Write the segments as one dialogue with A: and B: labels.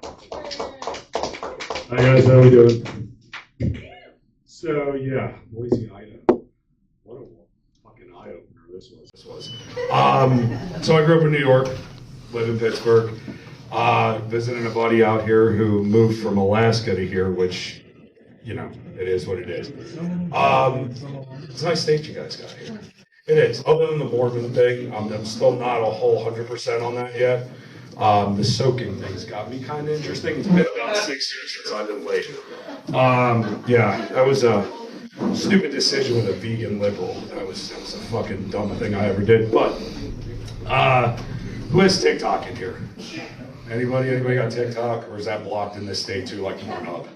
A: Hi guys, how we doing? So yeah, Boise, Idaho. What a fucking eye opener this was. So I grew up in New York, live in Pittsburgh. Visiting a buddy out here who moved from Alaska to here, which, you know, it is what it is. It's a nice state you guys got here. It is. Other than the Mormon thing, I'm still not a whole 100% on that yet. The soaking thing's got me kind of interesting. It's been about 6 years since I've been late. Yeah, that was a stupid decision with a vegan liberal. That was a fucking dumb thing I ever did. But who has TikTok in here? Anybody got TikTok, or is that blocked in this state too, like Pornhub?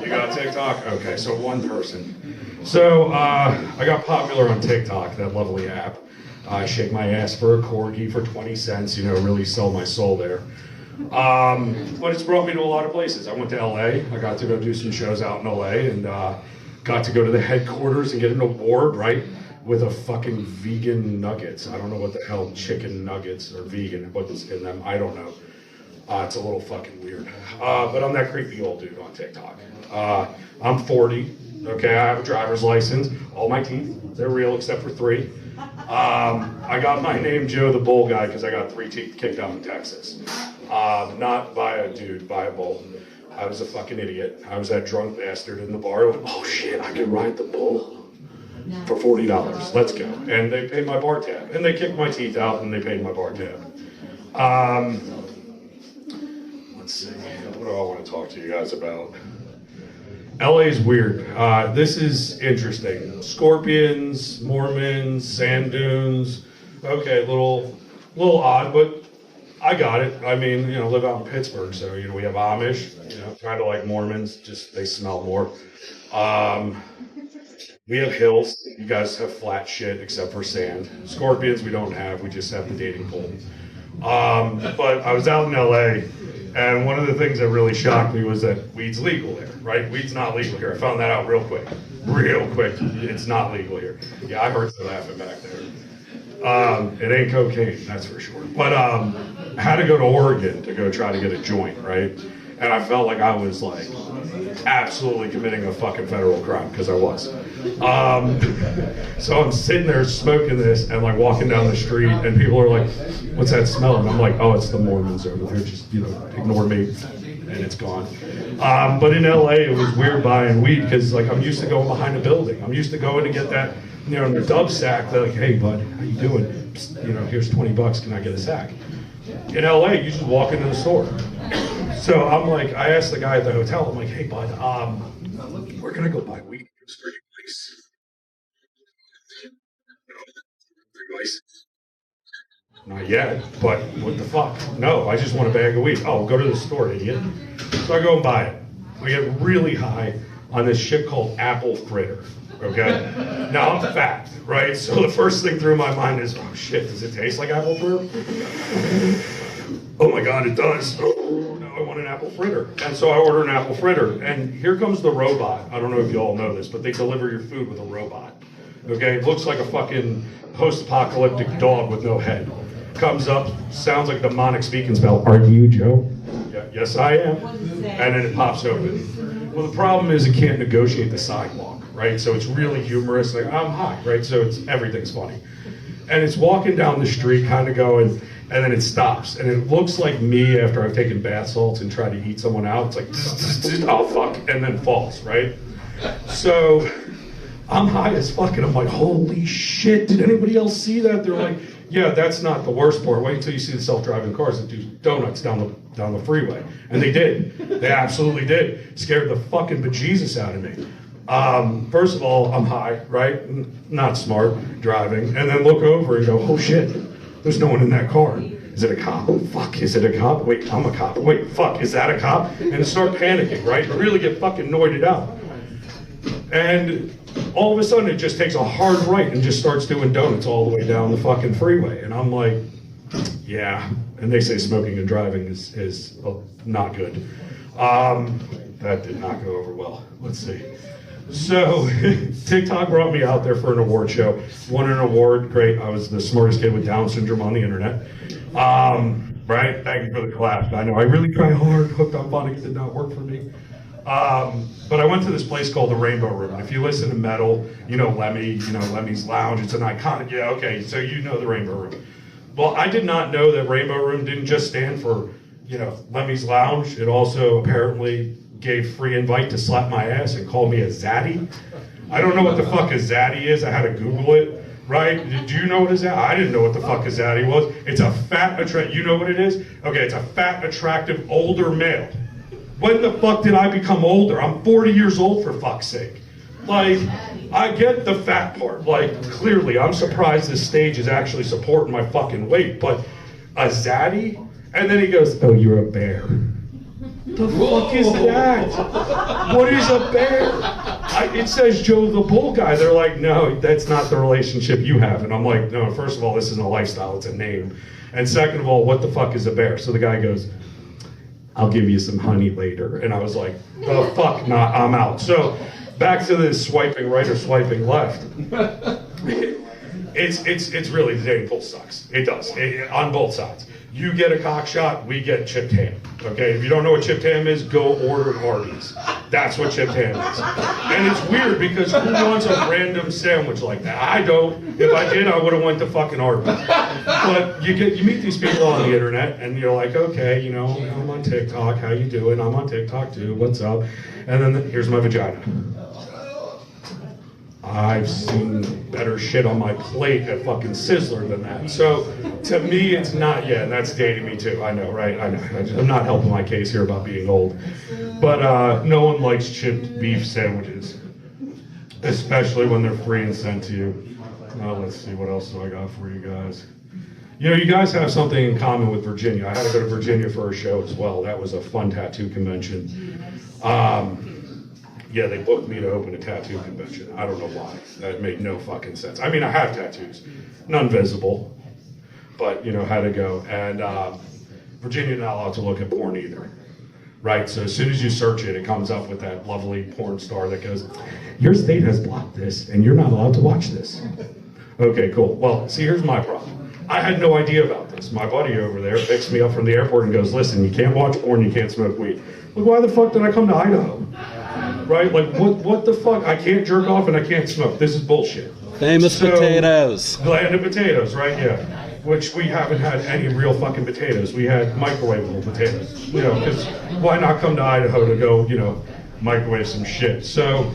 A: You got TikTok? Okay, so one person. So I got popular on TikTok, that lovely app. I shake my ass for a corgi for 20 cents, you know, really sell my soul there. But it's brought me to a lot of places. I went to LA. I got to go do some shows out in LA and got to go to the headquarters and get an award, right? With a fucking vegan nuggets. I don't know what the hell chicken nuggets are vegan, what's in them. I don't know. It's a little fucking weird. But I'm that creepy old dude on TikTok. I'm 40. Okay, I have a driver's license. All my teeth, they're real except for 3. I got my name Joe the Bull Guy because I got 3 teeth kicked out in Texas. Not by a dude, by a bull. I was a fucking idiot. I was that drunk bastard in the bar. I went, oh shit, I can ride the bull for $40. Let's go. And they paid my bar tab. And they kicked my teeth out and they paid my bar tab. Let's see. What do I want to talk to you guys about? LA is weird. This is interesting. Scorpions, Mormons, sand dunes. Okay, little odd, but I got it. I mean, you know, live out in Pittsburgh, so you know we have Amish. You know, kind of like Mormons, just they smell more. We have hills. You guys have flat shit except for sand. Scorpions we don't have. We just have the dating pool. But I was out in LA. And one of the things that really shocked me was that weed's legal there, right? Weed's not legal here. I found that out real quick. It's not legal here. Yeah, I heard you laughing back there. It ain't cocaine, that's for sure. But I had to go to Oregon to go try to get a joint, right? And I felt like I was like absolutely committing a fucking federal crime, because I was. So I'm sitting there smoking this and like walking down the street and people are like, what's that smell? And I'm like, oh, it's the Mormons over there, just, you know, ignore me. And it's gone. But in LA, it was weird buying weed because like I'm used to going behind a building. I'm used to going to get that, you know, in the dub sack. They're like, hey bud, how you doing? You know, here's $20, can I get a sack? In LA, you just walk into the store. So I'm like, I asked the guy at the hotel, I'm like, hey bud, we're gonna go buy weed. It's pretty nice. Not yet, but what the fuck? No, I just want a bag of weed. Oh, go to the store, idiot. So I go and buy it. I get really high on this shit called apple fritter, okay? Now I'm fat, right? So the first thing through my mind is, oh shit, does it taste like apple fritter? Oh my God, it does. Oh, now I want an apple fritter. And so I order an apple fritter, and here comes the robot. I don't know if you all know this, but they deliver your food with a robot. Okay, it looks like a fucking post-apocalyptic dog with no head. Comes up, sounds like a demonic speaking spell. Are you Joe? Yeah, yes, I am. And then it pops open. Well, the problem is it can't negotiate the sidewalk, right? So it's really humorous. Like, I'm high, right? So everything's funny. And it's walking down the street, kind of going, and then it stops. And it looks like me after I've taken bath salts and tried to eat someone out. It's like, oh, fuck, and then falls, right? So I'm high as fuck, and I'm like, holy shit, did anybody else see that? They're like, yeah, that's not the worst part. Wait until you see the self-driving cars that do donuts down the freeway. And they did. They absolutely did. Scared the fucking bejesus out of me. First of all, I'm high, right? Not smart driving. And then look over and go, oh shit, there's no one in that car. Is it a cop? Oh, fuck, is it a cop? Wait, I'm a cop. Wait, fuck, is that a cop? And start panicking, right? Really get fucking noited out. And all of a sudden it just takes a hard right and just starts doing donuts all the way down the fucking freeway. And I'm like, yeah. And they say smoking and driving is not good. That did not go over well. Let's see. So TikTok brought me out there for an award show. Won an award, great. I was the smartest kid with Down syndrome on the internet. Right? Thank you for the clap. I know I really try hard. Hooked on Phonics did not work for me. But I went to this place called the Rainbow Room. And if you listen to metal, you know Lemmy, you know Lemmy's Lounge. It's an iconic, yeah, okay, so you know the Rainbow Room. Well, I did not know that Rainbow Room didn't just stand for, you know, Lemmy's Lounge. It also apparently gave free invite to slap my ass and call me a zaddy. I don't know what the fuck a zaddy is. I had to Google it, right? Do you know what a zaddy? I didn't know what the fuck a zaddy was. It's a fat, you know what it is? Okay, it's a fat, attractive, older male. When the fuck did I become older? I'm 40 years old, for fuck's sake. Like, I get the fat part. Like, clearly, I'm surprised this stage is actually supporting my fucking weight. But a zaddy? And then he goes, oh, you're a bear. The fuck is that? What is a bear? It says Joe the Bull Guy. They're like, no, that's not the relationship you have. And I'm like, no, first of all, this isn't a lifestyle, it's a name. And second of all, what the fuck is a bear? So the guy goes, I'll give you some honey later. And I was like, the fuck not, I'm out. So back to this swiping right or swiping left. It's really, the dating pool sucks. It does, on both sides. You get a cock shot, we get chipped ham. Okay, if you don't know what chipped ham is, go order Arby's. That's what chipped ham is. And it's weird because who wants a random sandwich like that? I don't. If I did, I would have went to fucking Arby's. But you meet these people on the internet, and you're like, okay, you know, I'm on TikTok. How you doing? I'm on TikTok too. What's up? And then here's my vagina. I've seen better shit on my plate at fucking Sizzler than that. So to me, it's not, yeah, and that's dating me too. I know, right? I know. I'm not helping my case here about being old. But no one likes chipped beef sandwiches, especially when they're free and sent to you. Let's see, what else do I got for you guys? You know, you guys have something in common with Virginia. I had to go to Virginia for a show as well. That was a fun tattoo convention. Yeah, they booked me to open a tattoo convention. I don't know why. That made no fucking sense. I mean, I have tattoos, none visible, but you know, had to go. And Virginia not allowed to look at porn either, right? So as soon as you search it, it comes up with that lovely porn star that goes, your state has blocked this, and you're not allowed to watch this. Okay, cool. Well, see, here's my problem. I had no idea about this. My buddy over there picks me up from the airport and goes, listen, you can't watch porn, you can't smoke weed. Like, why the fuck did I come to Idaho? Right? Like, what the fuck? I can't jerk off and I can't smoke. This is bullshit.
B: Famous potatoes.
A: Land of potatoes, right? Yeah. Which we haven't had any real fucking potatoes. We had microwavable potatoes. You know, because why not come to Idaho to go, you know, microwave some shit? So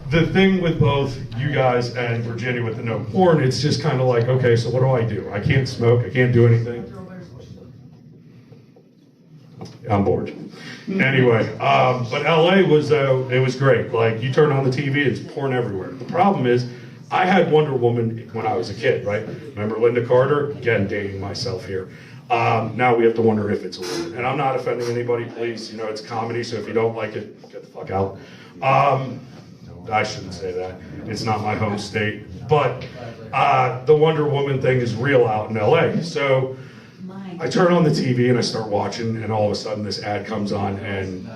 A: the thing with both you guys and Virginia with the no porn, it's just kind of like, okay, so what do? I can't smoke. I can't do anything. I'm bored. Anyway, but LA was, it was great. Like, you turn on the TV, it's porn everywhere. The problem is, I had Wonder Woman when I was a kid, right? Remember Linda Carter? Again, dating myself here. Now we have to wonder if it's a woman. And I'm not offending anybody, please. You know, it's comedy, so if you don't like it, get the fuck out. I shouldn't say that. It's not my home state. But the Wonder Woman thing is real out in LA. So I turn on the TV and I start watching, and all of a sudden this ad comes on, and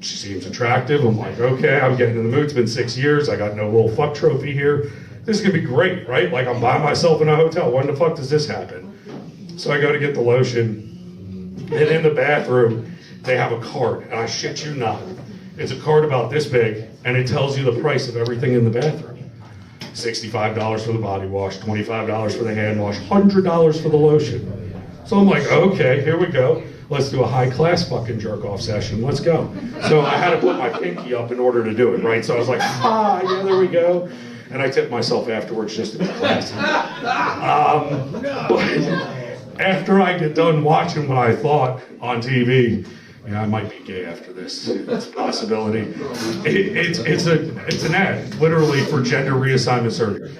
A: she seems attractive. I'm like, okay, I'm getting in the mood. It's been 6 years. I got no little fuck trophy here. This is gonna be great, right? Like, I'm by myself in a hotel. When the fuck does this happen? So I go to get the lotion, and in the bathroom, they have a card, and I shit you not. It's a card about this big, and it tells you the price of everything in the bathroom. $65 for the body wash, $25 for the hand wash, $100 for the lotion. So I'm like, okay, here we go. Let's do a high-class fucking jerk-off session. Let's go. So I had to put my pinky up in order to do it, right? So I was like, yeah, there we go. And I tipped myself afterwards just to be classy. But after I get done watching what I thought on TV, I might be gay after this. It's a possibility. It's an ad, literally, for gender reassignment surgery.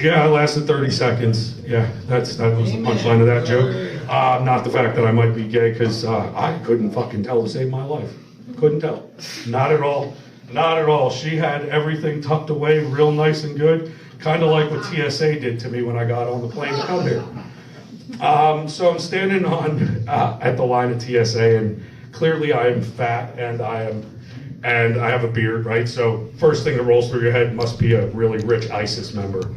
A: Yeah, it lasted 30 seconds. Yeah, that was the punchline of that joke. Not the fact that I might be gay, because I couldn't fucking tell to save my life. Couldn't tell. Not at all. Not at all. She had everything tucked away real nice and good, kind of like what TSA did to me when I got on the plane to come here. So I'm standing on at the line at TSA, and clearly I am fat, and I have a beard, right? So first thing that rolls through your head must be a really rich ISIS member.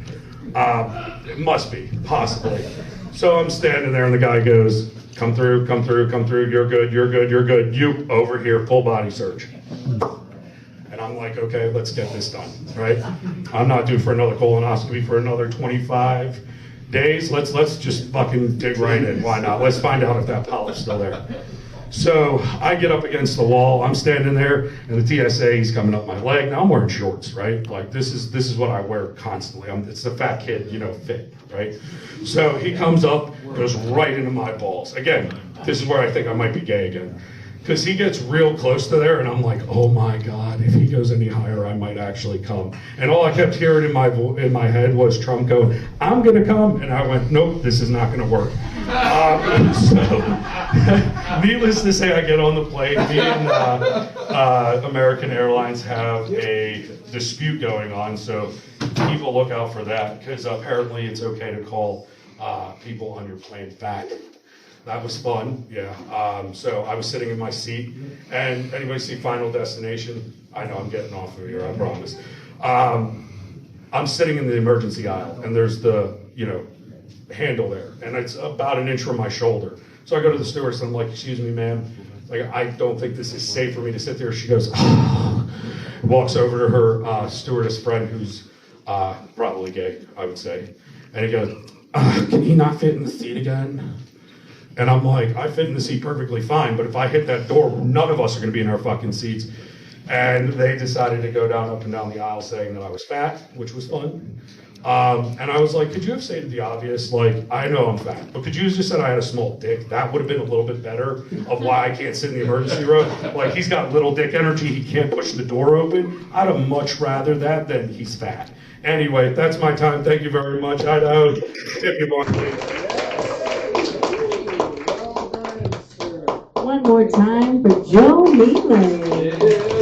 A: It must be, possibly. So I'm standing there and the guy goes, come through, come through, come through, you're good, you're good, you're good, you over here, full body search. And I'm like, okay, let's get this done, right? I'm not due for another colonoscopy for another 25 days. Let's just fucking dig right in. Why not? Let's find out if that polyp's still there. So I get up against the wall. I'm standing there, and the TSA, he's coming up my leg. Now I'm wearing shorts, right? Like this is what I wear constantly. It's the fat kid, fit, right? So he comes up, goes right into my balls. Again, this is where I think I might be gay again. Because he gets real close to there, and I'm like, oh my God, if he goes any higher, I might actually come. And all I kept hearing in my head was Trump go, I'm gonna come. And I went, nope, this is not gonna work. So, needless to say, I get on the plane. Me and American Airlines have a dispute going on, so keep a lookout for that, because apparently it's okay to call people on your plane fat. That was fun, yeah. So I was sitting in my seat, and anybody see Final Destination? I know I'm getting off of here, I promise. I'm sitting in the emergency aisle, and there's the, handle there, and it's about an inch from my shoulder. So I go to the stewardess, and I'm like, excuse me, ma'am, like, I don't think this is safe for me to sit there. She goes, walks over to her stewardess friend, who's probably gay, I would say, and he goes, can he not fit in the seat again? And I'm like, I fit in the seat perfectly fine, but if I hit that door, none of us are gonna be in our fucking seats. And they decided to go up and down the aisle saying that I was fat, which was fun. And I was like, could you have stated the obvious? Like, I know I'm fat, but could you have just said I had a small dick? That would have been a little bit better of why I can't sit in the emergency room. Like, he's got little dick energy, he can't push the door open. I'd have much rather that than he's fat. Anyway, that's my time. Thank you very much, Idaho. Tip your bar, please.
C: One more time for Joe Mealy.